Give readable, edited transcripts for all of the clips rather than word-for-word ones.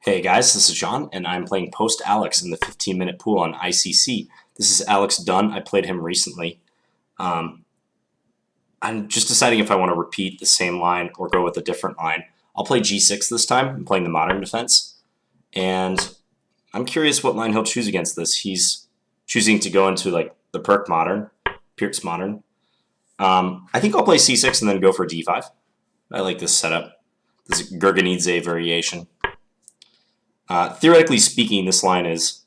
Hey guys, this is John, and I'm playing Post Alex in the 15-minute pool on ICC. This is Alex Dunne. I played him recently. Um, I'm just deciding if I want to repeat the same line or go with a different line. I'll play G6 this time. I'm playing the modern defense, and I'm curious what line he'll choose against this. He's choosing to go into like the Perk modern, Pierce modern. I think I'll play C6 and then go for D5. I like this setup. This is Gurgenidze Variation. Theoretically speaking, this line is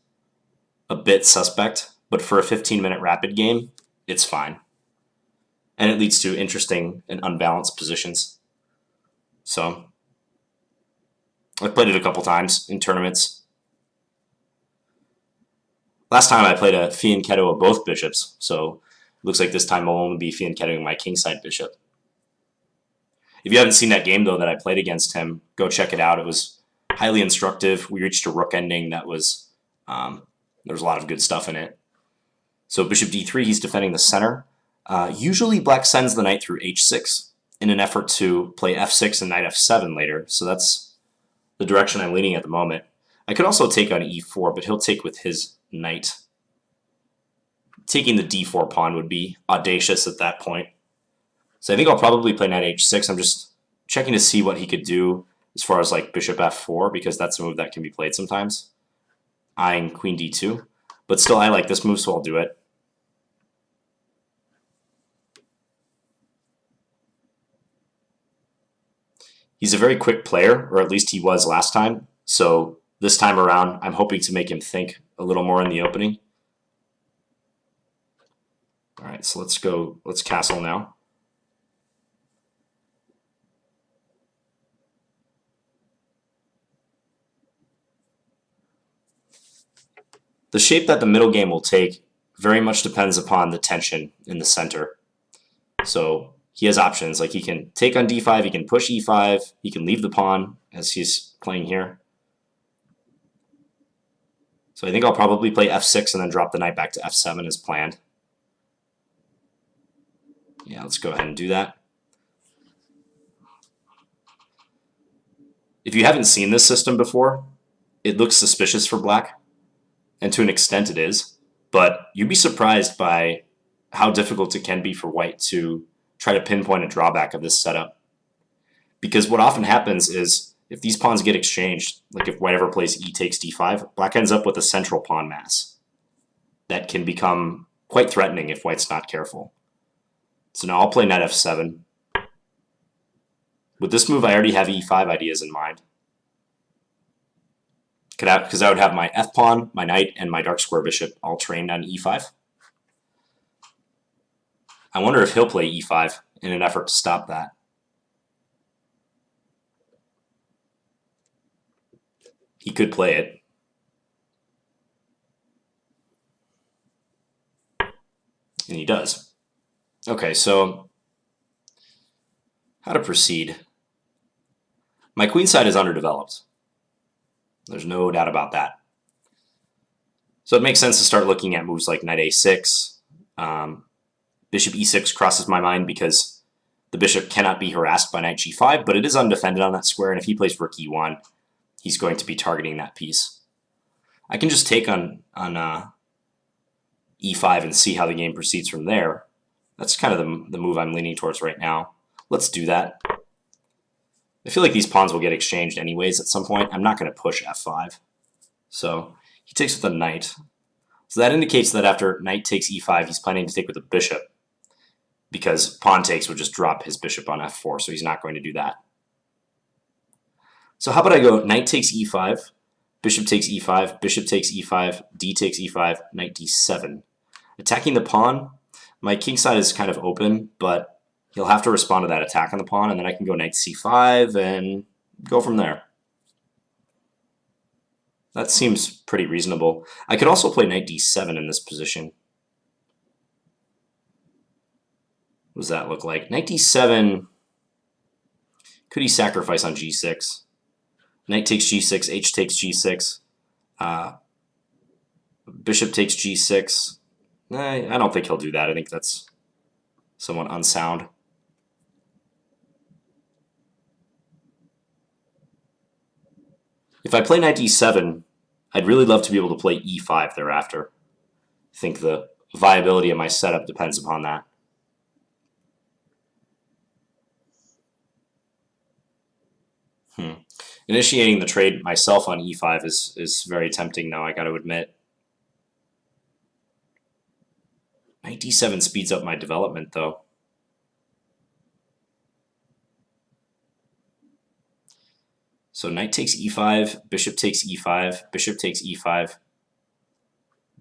a bit suspect, but for a 15-minute rapid game, it's fine. And it leads to interesting and unbalanced positions. So, I've played it a couple times in tournaments. Last time I played a fianchetto of both bishops, so it looks like this time I'll only be fianchettoing my kingside bishop. If you haven't seen that game, though, that I played against him, go check it out. It was highly instructive. We reached a rook ending that was, there was a lot of good stuff in it. So bishop d3, he's defending the center. Usually black sends the knight through h6 in an effort to play f6 and knight f7 later. So that's the direction I'm leaning at the moment. I could also take on e4, but he'll take with his knight. Taking the d4 pawn would be audacious at that point. So I think I'll probably play knight h6. I'm just checking to see what he could do as far as like bishop f4, because that's a move that can be played sometimes. Eyeing queen d2. But still, I like this move, so I'll do it. He's a very quick player, or at least he was last time. So this time around, I'm hoping to make him think a little more in the opening. All right, so let's castle now. The shape that the middle game will take very much depends upon the tension in the center. So he has options, like he can take on d5, he can push e5, he can leave the pawn as he's playing here. So I think I'll probably play f6 and then drop the knight back to f7 as planned. Yeah, let's go ahead and do that. If you haven't seen this system before, it looks suspicious for black, and to an extent it is, but you'd be surprised by how difficult it can be for white to try to pinpoint a drawback of this setup. Because what often happens is if these pawns get exchanged, like if white ever plays e takes d5, black ends up with a central pawn mass that can become quite threatening if white's not careful. So now I'll play knight f7. With this move, I already have e5 ideas in mind. Because I would have my f-pawn, my knight, and my dark square bishop all trained on e5. I wonder if he'll play e5 in an effort to stop that. He could play it. And he does. Okay, so how to proceed? My queenside is underdeveloped. There's no doubt about that. So it makes sense to start looking at moves like knight a6. Bishop e6 crosses my mind because the bishop cannot be harassed by knight g5, but it is undefended on that square, and if he plays rook e1, he's going to be targeting that piece. I can just take on e5 and see how the game proceeds from there. That's kind of the move I'm leaning towards right now. Let's do that. I feel like these pawns will get exchanged anyways at some point. I'm not going to push f5. So he takes with a knight. So that indicates that after knight takes e5, he's planning to take with a bishop, because pawn takes would just drop his bishop on f4, so he's not going to do that. So how about I go knight takes e5, bishop takes e5, bishop takes e5, d takes e5, knight d7. Attacking the pawn, my king side is kind of open, but he'll have to respond to that attack on the pawn, and then I can go knight c5 and go from there. That seems pretty reasonable. I could also play knight d7 in this position. What does that look like? Knight d7, could he sacrifice on g6? Knight takes g6, h takes g6, bishop takes g6. I don't think he'll do that. I think that's somewhat unsound. If I play knight d7, I'd really love to be able to play e5 thereafter. I think the viability of my setup depends upon that. Initiating the trade myself on e5 is very tempting now, I got to admit. Knight d7 speeds up my development, though. So knight takes e5, bishop takes e5, bishop takes e5,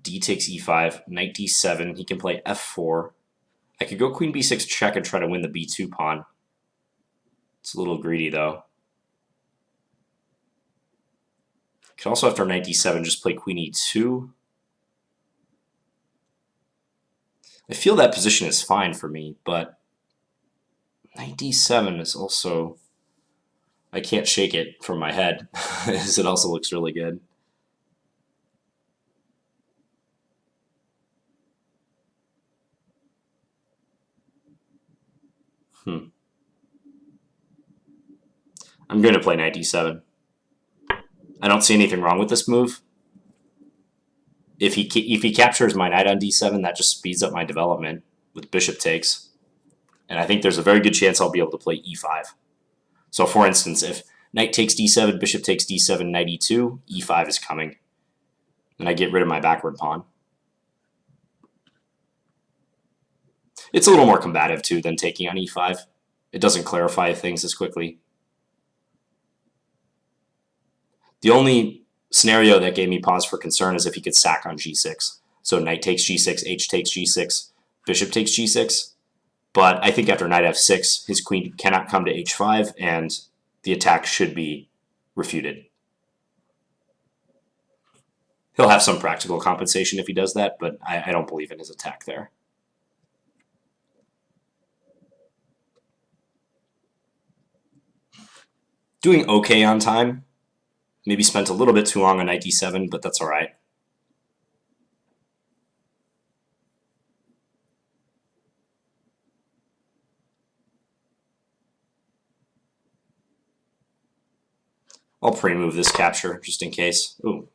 d takes e5, knight d7. He can play f4. I could go queen b6 check and try to win the b2 pawn. It's a little greedy, though. Could also, after knight d7, just play queen e2. I feel that position is fine for me, but knight d7 is also... I can't shake it from my head, as it also looks really good. I'm going to play knight d7. I don't see anything wrong with this move. If he captures my knight on d7, that just speeds up my development with bishop takes. And I think there's a very good chance I'll be able to play e5. So for instance, if knight takes d7, bishop takes d7, knight e2, e5 is coming. And I get rid of my backward pawn. It's a little more combative, too, than taking on e5. It doesn't clarify things as quickly. The only scenario that gave me pause for concern is if he could sack on g6. So knight takes g6, h takes g6, bishop takes g6. But I think after knight f6, his queen cannot come to h5, and the attack should be refuted. He'll have some practical compensation if he does that, but I don't believe in his attack there. Doing okay on time. Maybe spent a little bit too long on knight d7, but that's all right. I'll pre-move this capture just in case. Ooh,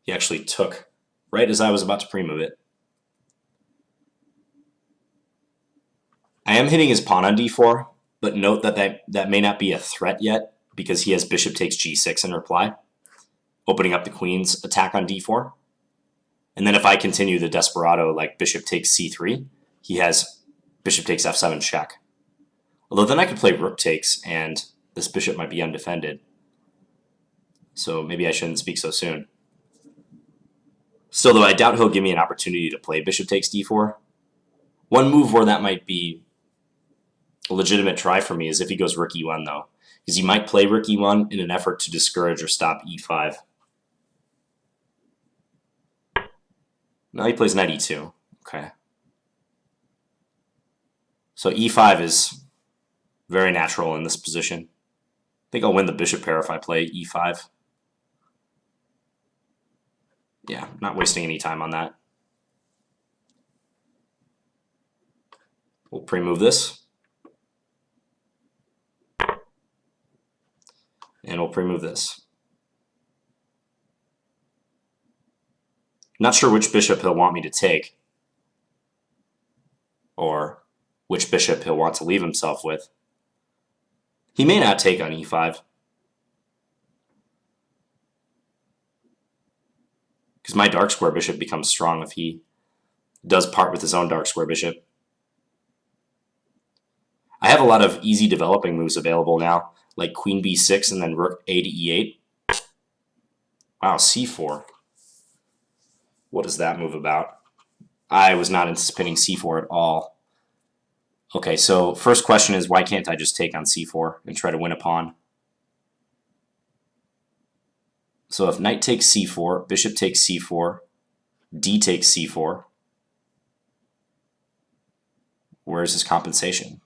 he actually took right as I was about to pre-move it. I am hitting his pawn on d4, but note that may not be a threat yet because he has bishop takes g6 in reply, opening up the queen's attack on d4. And then if I continue the desperado like bishop takes c3, he has bishop takes f7 check. Although then I could play rook takes and this bishop might be undefended. So maybe I shouldn't speak so soon. Still, though, I doubt he'll give me an opportunity to play bishop takes d4. One move where that might be a legitimate try for me is if he goes rook e1, though, because he might play rook e1 in an effort to discourage or stop e5. Now he plays knight e2. Okay. So e5 is very natural in this position. I think I'll win the bishop pair if I play e5. Yeah, not wasting any time on that. We'll pre-move this. And we'll pre-move this. Not sure which bishop he'll want me to take, or which bishop he'll want to leave himself with. He may not take on e5. Because my dark square bishop becomes strong if he does part with his own dark square bishop. I have a lot of easy developing moves available now, like queen b6 and then rook a to e8. Wow, c4. What is that move about? I was not anticipating c4 at all. Okay, so first question is, why can't I just take on c4 and try to win a pawn? So if knight takes c4, bishop takes c4, d takes c4, where's his compensation?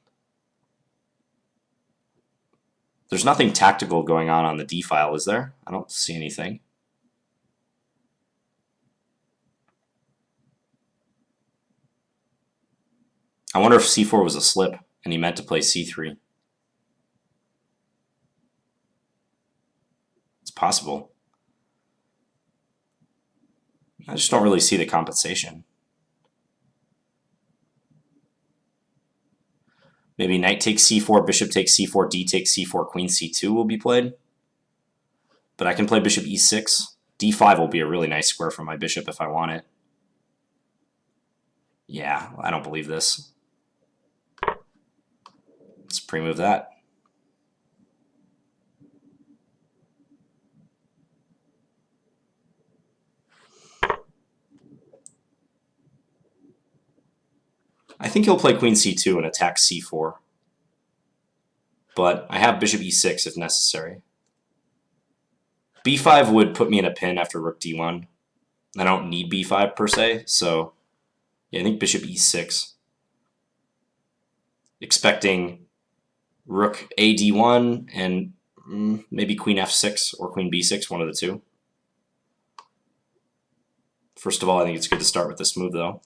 There's nothing tactical going on the d file, is there? I don't see anything. I wonder if c4 was a slip and he meant to play c3. It's possible. I just don't really see the compensation. Maybe knight takes c4, bishop takes c4, d takes c4, queen c2 will be played. But I can play bishop e6. d5 will be a really nice square for my bishop if I want it. Yeah, I don't believe this. Let's pre-move that. I think he'll play queen c2 and attack c4. But I have bishop e6 if necessary. b5 would put me in a pin after rook d1. I don't need b5 per se, so yeah, I think bishop e6. Expecting rook a d1 and maybe queen f6 or queen b6, one of the two. First of all, I think it's good to start with this move, though.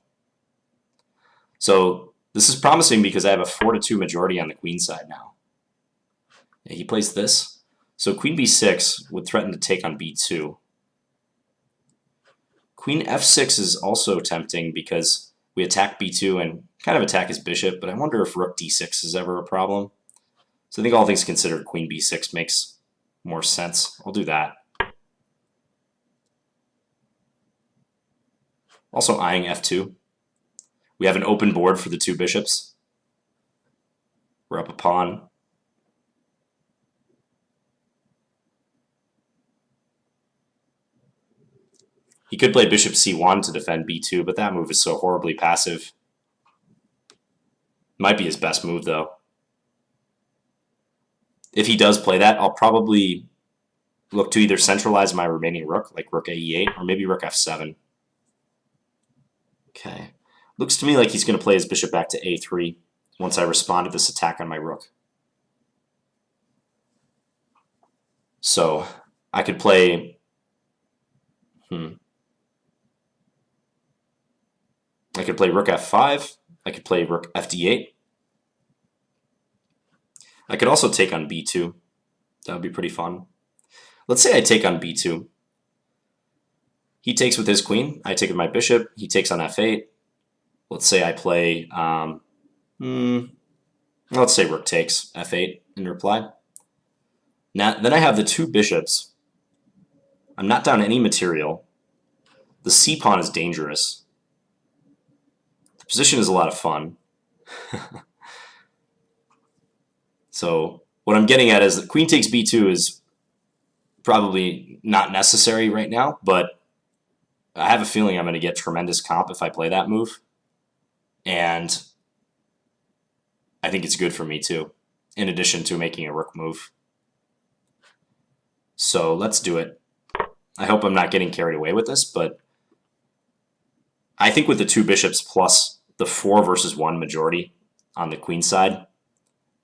So this is promising because I have a 4-2 majority on the queen side now. Yeah, he plays this. So queen b6 would threaten to take on b2. Queen f6 is also tempting because we attack b2 and kind of attack his bishop, but I wonder if rook d6 is ever a problem. So I think all things considered, queen b6 makes more sense. I'll do that. Also eyeing f2. We have an open board for the two bishops. We're up a pawn. He could play bishop c1 to defend b2, but that move is so horribly passive. Might be his best move, though. If he does play that, I'll probably look to either centralize my remaining rook, like rook a e8, or maybe rook f7. Okay. Looks to me like he's going to play his bishop back to a3 once I respond to this attack on my rook. So I could play... I could play rook f5. I could play rook fd8. I could also take on b2. That would be pretty fun. Let's say I take on b2. He takes with his queen. I take with my bishop. He takes on f8. Let's say I play... let's say rook takes f8 in reply. Now, then I have the two bishops. I'm not down any material. The c-pawn is dangerous. The position is a lot of fun. So what I'm getting at is that queen takes b2 is probably not necessary right now, but I have a feeling I'm going to get tremendous comp if I play that move. And I think it's good for me too, in addition to making a rook move. So let's do it. I hope I'm not getting carried away with this, but I think with the two bishops plus the 4 versus 1 majority on the queen side,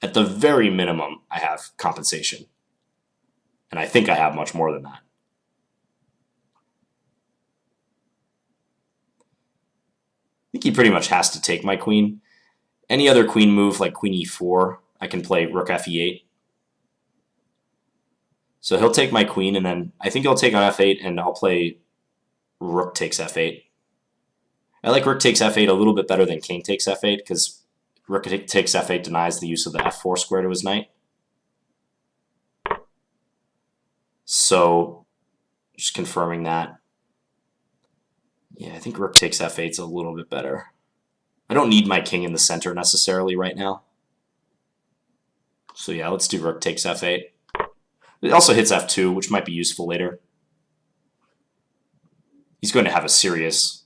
at the very minimum, I have compensation. And I think I have much more than that. I think he pretty much has to take my queen. Any other queen move like queen e4, I can play rook fe8. So he'll take my queen, and then I think he'll take on f8, and I'll play rook takes f8. I like rook takes f8 a little bit better than king takes f8, because rook takes f8 denies the use of the f4 square to his knight. So just confirming that. Yeah, I think rook takes f8 is a little bit better. I don't need my king in the center necessarily right now. So yeah, let's do rook takes f8. It also hits f2, which might be useful later. He's going to have a serious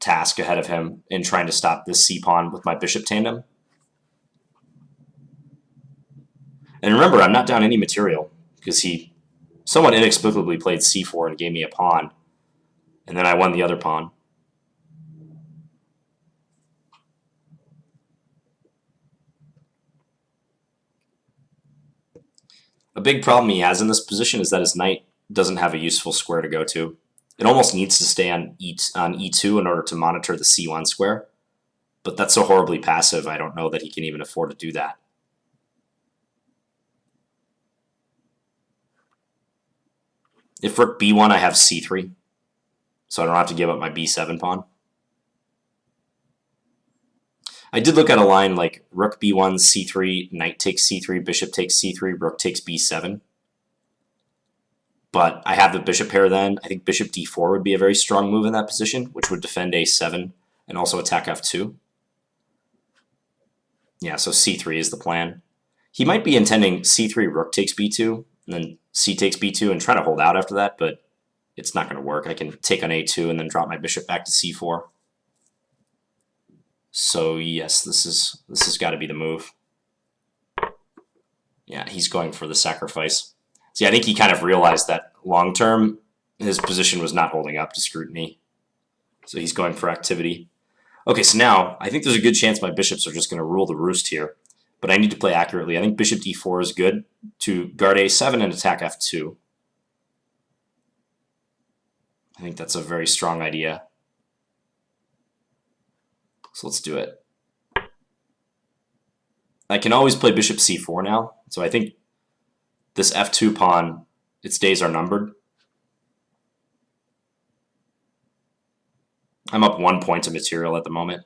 task ahead of him in trying to stop this c-pawn with my bishop tandem. And remember, I'm not down any material, because he somewhat inexplicably played c4 and gave me a pawn, and then I won the other pawn. A big problem he has in this position is that his knight doesn't have a useful square to go to. It almost needs to stay on e2 in order to monitor the c1 square, but that's so horribly passive, I don't know that he can even afford to do that. If rook b1, I have c3, so I don't have to give up my b7 pawn. I did look at a line like rook b1, c3, knight takes c3, bishop takes c3, rook takes b7. But I have the bishop pair then. I think bishop d4 would be a very strong move in that position, which would defend a7 and also attack f2. Yeah, so c3 is the plan. He might be intending c3, rook takes b2, and then c takes b2 and try to hold out after that, but it's not going to work. I can take on a2 and then drop my bishop back to c4. So yes, this has got to be the move. Yeah, he's going for the sacrifice. See, I think he kind of realized that long term, his position was not holding up to scrutiny. So he's going for activity. Okay, so now I think there's a good chance my bishops are just going to rule the roost here. But I need to play accurately. I think bishop d4 is good to guard a7 and attack f2. I think that's a very strong idea. So let's do it. I can always play bishop c4 now. So I think this f2 pawn, its days are numbered. I'm up 1 point of material at the moment.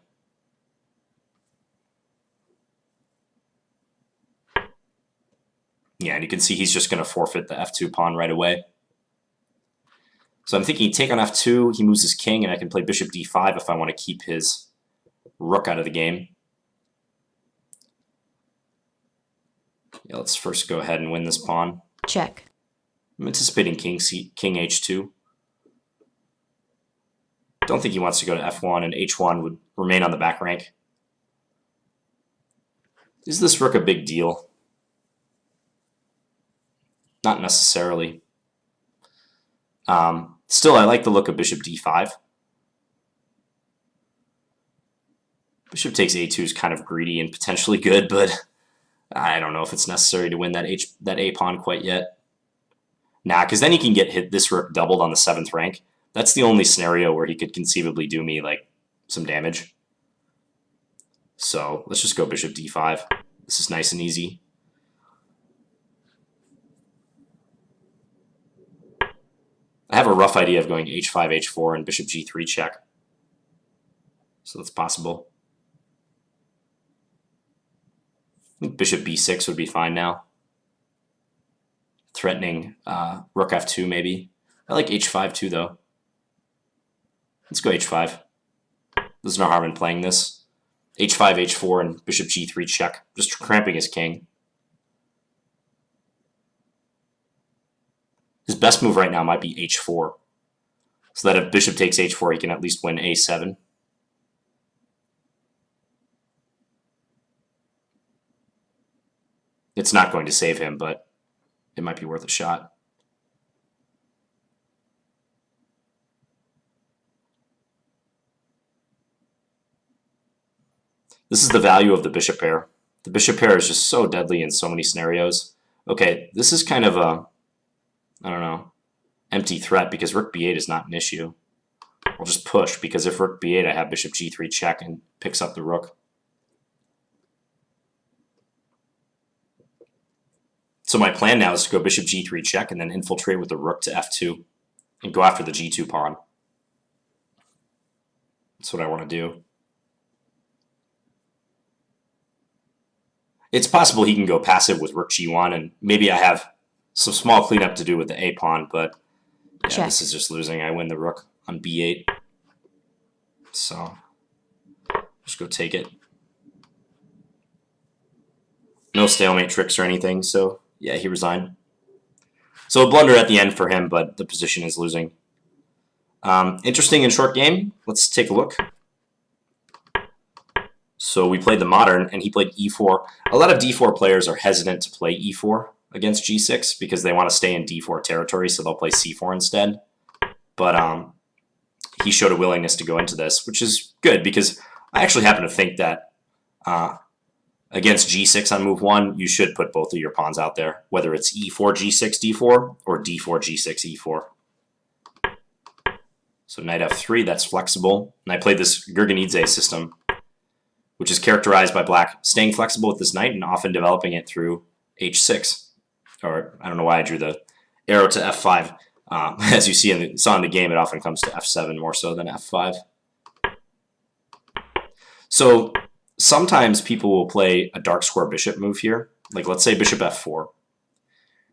Yeah, and you can see he's just going to forfeit the f2 pawn right away. So I'm thinking take on f2, he moves his king, and I can play bishop d5 if I want to keep his rook out of the game. Yeah, let's first go ahead and win this pawn. Check. I'm anticipating king h2. Don't think he wants to go to f1, and h1 would remain on the back rank. Is this rook a big deal? Not necessarily. Still, I like the look of bishop d5. Bishop takes a2 is kind of greedy and potentially good, but I don't know if it's necessary to win that a pawn quite yet. Nah, because then he can get this rook doubled on the 7th rank. That's the only scenario where he could conceivably do me like some damage. So let's just go bishop d5. This is nice and easy. I have a rough idea of going h5, h4, and bishop g3 check. So that's possible. I think bishop b6 would be fine now. Threatening rook f2 maybe. I like h5 too though. Let's go h5. There's no harm in playing this. h5, h4, and bishop g3 check. Just cramping his king. His best move right now might be h4. So that if bishop takes h4, he can at least win a7. It's not going to save him, but it might be worth a shot. This is the value of the bishop pair. The bishop pair is just so deadly in so many scenarios. Okay, this is kind of a, I don't know, empty threat because rook b8 is not an issue. I'll just push because if rook b8, I have bishop g3 check and picks up the rook. So my plan now is to go bishop g3 check and then infiltrate with the rook to f2 and go after the g2 pawn. That's what I want to do. It's possible he can go passive with rook g1, and maybe I have some small cleanup to do with the a pawn, but yeah, this is just losing. I win the rook on b8. So just go take it. No stalemate tricks or anything, so yeah, he resigned. So a blunder at the end for him, but the position is losing. Interesting and short game. Let's take a look. So we played the modern, and he played e4. A lot of d4 players are hesitant to play e4 against g6 because they want to stay in d4 territory, so they'll play c4 instead. But he showed a willingness to go into this, which is good because I actually happen to think that against g6 on move 1, you should put both of your pawns out there, whether it's e4, g6, d4, or d4, g6, e4. So knight f3, that's flexible. And I played this Gurgenidze system, which is characterized by black staying flexible with this knight and often developing it through h6. Or I don't know why I drew the arrow to f5. As you saw in the game, it often comes to f7 more so than f5. So sometimes people will play a dark square bishop move here, like let's say bishop f4,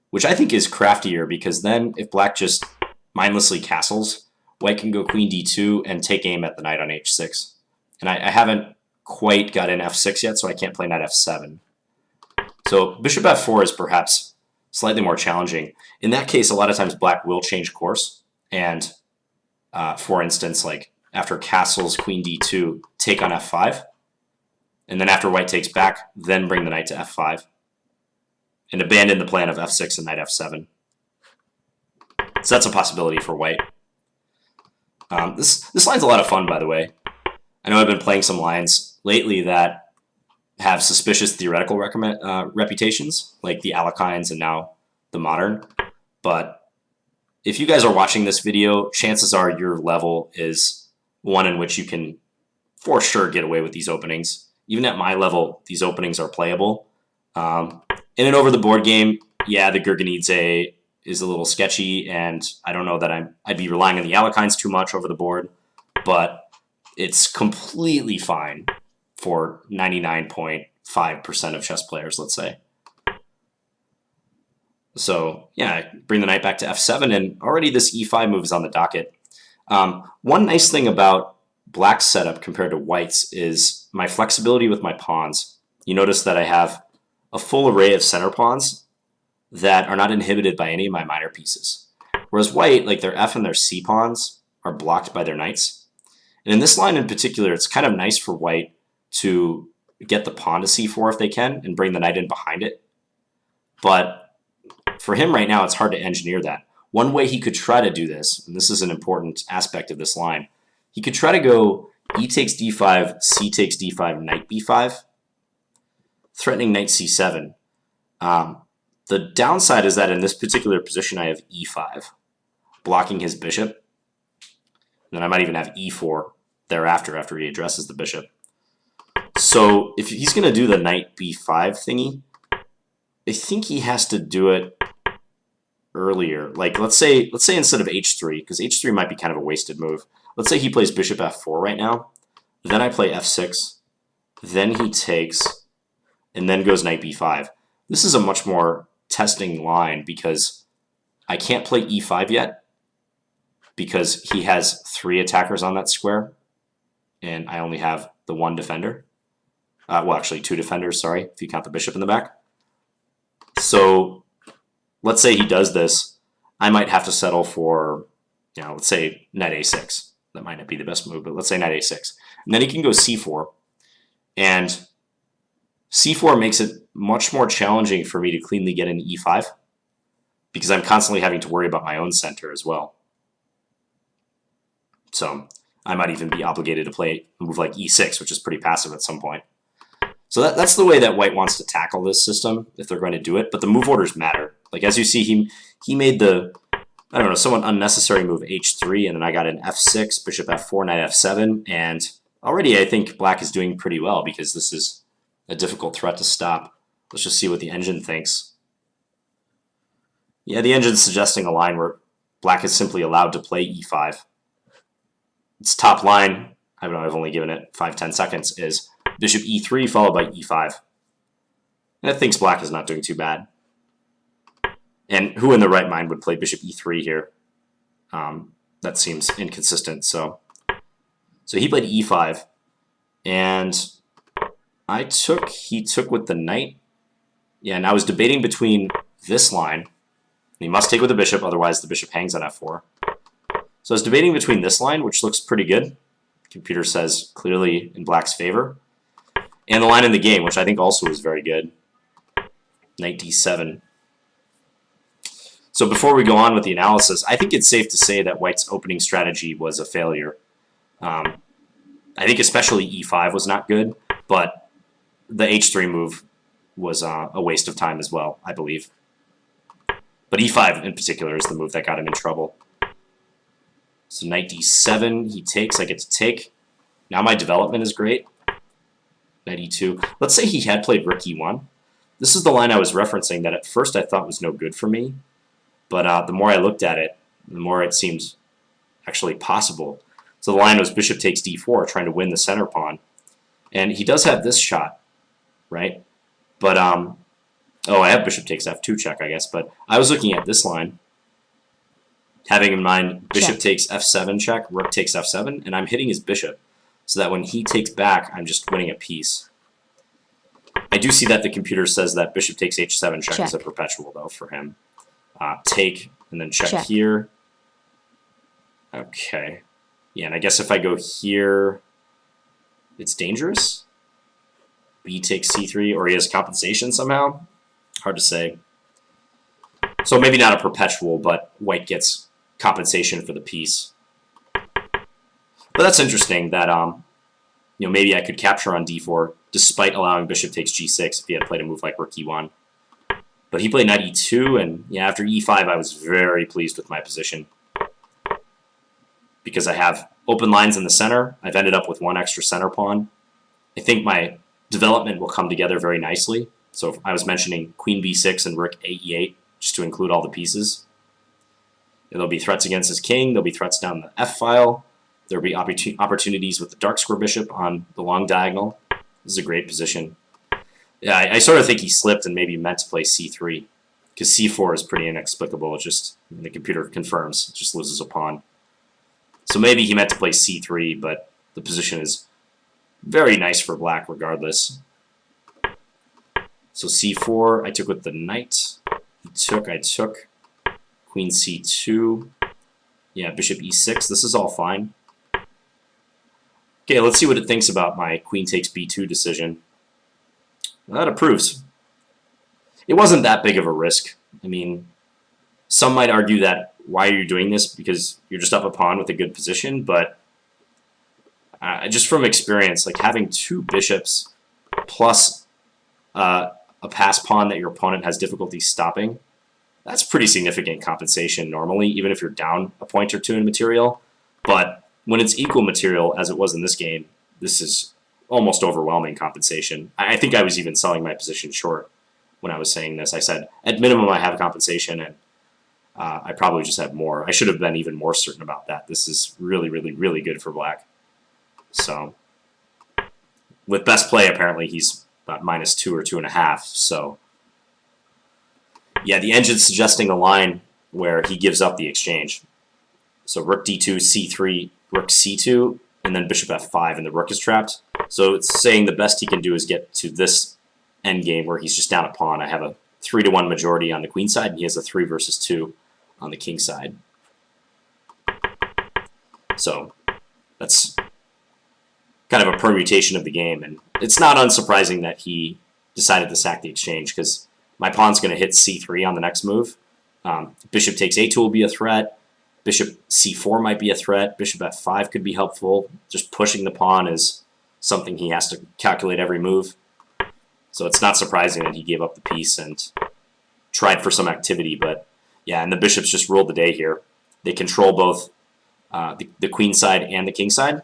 which I think is craftier because then if black just mindlessly castles, white can go queen d2 and take aim at the knight on h6. And I haven't quite got in f6 yet, so I can't play knight f7. So bishop f4 is perhaps slightly more challenging. In that case, a lot of times black will change course. And for instance, like after castles queen d2, take on f5. And then after white takes back, then bring the knight to f5. And abandon the plan of f6 and knight f7. So that's a possibility for white. This line's a lot of fun, by the way. I know I've been playing some lines lately that have suspicious theoretical reputations, like the Alekhines and now the Modern. But if you guys are watching this video, chances are your level is one in which you can for sure get away with these openings. Even at my level, these openings are playable. In an over-the-board game, yeah, the Gurgenidze is a little sketchy, and I don't know that I'd be relying on the Alekhines too much over the board, but it's completely fine for 99.5% of chess players, let's say. So yeah, bring the knight back to f7, and already this e5 move is on the docket. One nice thing about black's setup compared to white's is my flexibility with my pawns. You notice that I have a full array of center pawns that are not inhibited by any of my minor pieces. Whereas white, like their f and their c pawns, are blocked by their knights. And in this line in particular, it's kind of nice for white to get the pawn to c4 if they can and bring the knight in behind it. But for him right now, it's hard to engineer that. One way he could try to do this, and this is an important aspect of this line, he could try to go e takes d5, c takes d5, knight b5, threatening knight c7. The downside is that in this particular position, I have e5, blocking his bishop. Then I might even have e4 thereafter after he addresses the bishop. So if he's going to do the knight b5 thingy, I think he has to do it earlier. Like let's say instead of h3, because h3 might be kind of a wasted move. Let's say he plays bishop f4 right now. Then I play f6. Then he takes, and then goes knight b5. This is a much more testing line because I can't play e5 yet because he has 3 attackers on that square, and I only have the 1 defender. Well, actually 2 defenders, sorry, if you count the bishop in the back. So let's say he does this. I might have to settle for, let's say knight a6. That might not be the best move, but let's say knight a6. And then he can go c4. And c4 makes it much more challenging for me to cleanly get into e5 because I'm constantly having to worry about my own center as well. So I might even be obligated to play a move like e6, which is pretty passive at some point. So that's the way that white wants to tackle this system if they're going to do it. But the move orders matter. Like as you see, he made the, somewhat unnecessary move h3, and then I got an f6, bishop f4, knight f7, and already I think black is doing pretty well because this is a difficult threat to stop. Let's just see what the engine thinks. Yeah, the engine's suggesting a line where black is simply allowed to play e5. Its top line, I've only given it 5-10 seconds, is bishop e3 followed by e5. And it thinks black is not doing too bad. And who in the right mind would play bishop e3 here? That seems inconsistent. So he played e5, and he took with the knight. Yeah, and I was debating between this line. He must take with the bishop, otherwise the bishop hangs on f4. So I was debating between this line, which looks pretty good. Computer says clearly in black's favor. And the line in the game, which I think also is very good. Knight d7. So before we go on with the analysis, I think it's safe to say that white's opening strategy was a failure. I think especially e5 was not good, but the h3 move was a waste of time as well, I believe. But e5 in particular is the move that got him in trouble. So knight d7, he takes, I get to take. Now my development is great. Knight e2. Let's say he had played rook e1. This is the line I was referencing that at first I thought was no good for me. But the more I looked at it, the more it seemed actually possible. So the line was bishop takes d4, trying to win the center pawn. And he does have this shot, right? But, oh, I have bishop takes f2 check, I guess. But I was looking at this line, having in mind bishop check. takes f7 check, rook takes f7, and I'm hitting his bishop so that when he takes back, I'm just winning a piece. I do see that the computer says that bishop takes h7 check is a perpetual, though, for him. Take, and then check here. Okay. Yeah, and I guess if I go here, it's dangerous. B takes c3, or he has compensation somehow. Hard to say. So maybe not a perpetual, but white gets compensation for the piece. But that's interesting that maybe I could capture on d4 despite allowing bishop takes g6 if he had played a move like rook e1. But he played knight e2, and yeah, after e5 I was very pleased with my position. Because I have open lines in the center, I've ended up with one extra center pawn. I think my development will come together very nicely. So if I was mentioning queen b6 and rook e8, just to include all the pieces. There'll be threats against his king, there'll be threats down the f-file, there'll be opportunities with the dark square bishop on the long diagonal. This is a great position. Yeah, I sort of think he slipped and maybe meant to play c3, because c4 is pretty inexplicable. It just, the computer confirms, it just loses a pawn. So maybe he meant to play c3, but the position is very nice for black regardless. So c4, I took with the knight. He took, I took. Queen c2. Yeah, bishop e6. This is all fine. Okay, let's see what it thinks about my queen takes b2 decision. That approves. It wasn't that big of a risk. I mean, some might argue that why are you doing this? Because you're just up a pawn with a good position, but just from experience, like having two bishops plus a pass pawn that your opponent has difficulty stopping, that's pretty significant compensation normally, even if you're down a point or two in material. But when it's equal material, as it was in this game, this is almost overwhelming compensation. I think I was even selling my position short when I was saying this. I said, at minimum, I have compensation, and I probably just have more. I should have been even more certain about that. This is really, really, really good for black. So with best play, apparently he's about -2 or 2.5. So yeah, the engine's suggesting a line where he gives up the exchange. So rook d2, c3, rook c2, and then bishop f5, and the rook is trapped. So it's saying the best he can do is get to this endgame where he's just down a pawn. I have a 3-1 majority on the queen side, and he has a 3 versus 2 on the king side. So that's kind of a permutation of the game, and it's not unsurprising that he decided to sack the exchange, because my pawn's going to hit c3 on the next move. Bishop takes a2 will be a threat. Bishop c4 might be a threat. Bishop f5 could be helpful. Just pushing the pawn is something he has to calculate every move. So it's not surprising that he gave up the piece and tried for some activity. But yeah, and the bishops just ruled the day here. They control both the queen side and the king side.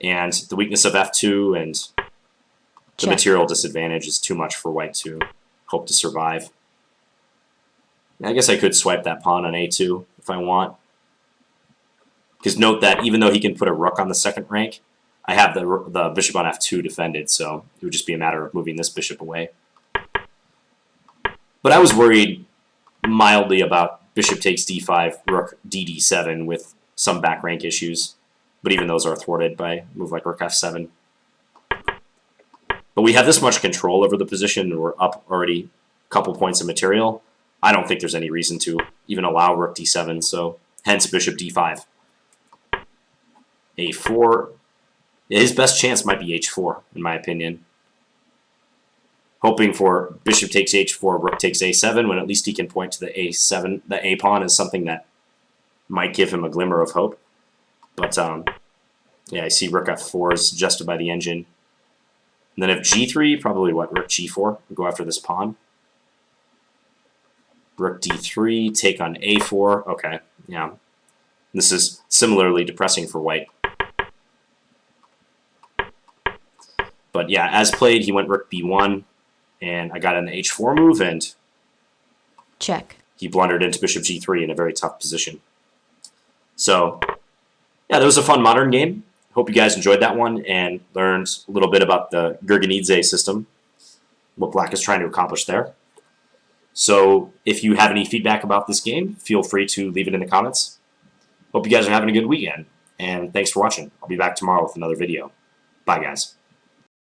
And the weakness of f2 and the material disadvantage is too much for white to hope to survive. I guess I could swipe that pawn on a2 if I want. Because note that even though he can put a rook on the second rank, I have the bishop on f2 defended, so it would just be a matter of moving this bishop away. But I was worried mildly about bishop takes d5, rook dd7 with some back rank issues, but even those are thwarted by a move like rook f7. But we have this much control over the position, and we're up already a couple points of material. I don't think there's any reason to even allow rook d7, so hence bishop d5. a4. His best chance might be h4, in my opinion. Hoping for bishop takes h4, rook takes a7, when at least he can point to the a7, the a pawn as something that might give him a glimmer of hope. But yeah, I see rook f4 is suggested by the engine. And then if g3, probably what, rook g4, go after this pawn. Rook d3, take on a4, okay, yeah. This is similarly depressing for white. But yeah, as played, he went rook b1, and I got in the h4 move, and check. He blundered into bishop g3 in a very tough position. So yeah, that was a fun modern game. Hope you guys enjoyed that one and learned a little bit about the Gurgenidze system, what Black is trying to accomplish there. So if you have any feedback about this game, feel free to leave it in the comments. Hope you guys are having a good weekend, and thanks for watching. I'll be back tomorrow with another video. Bye, guys.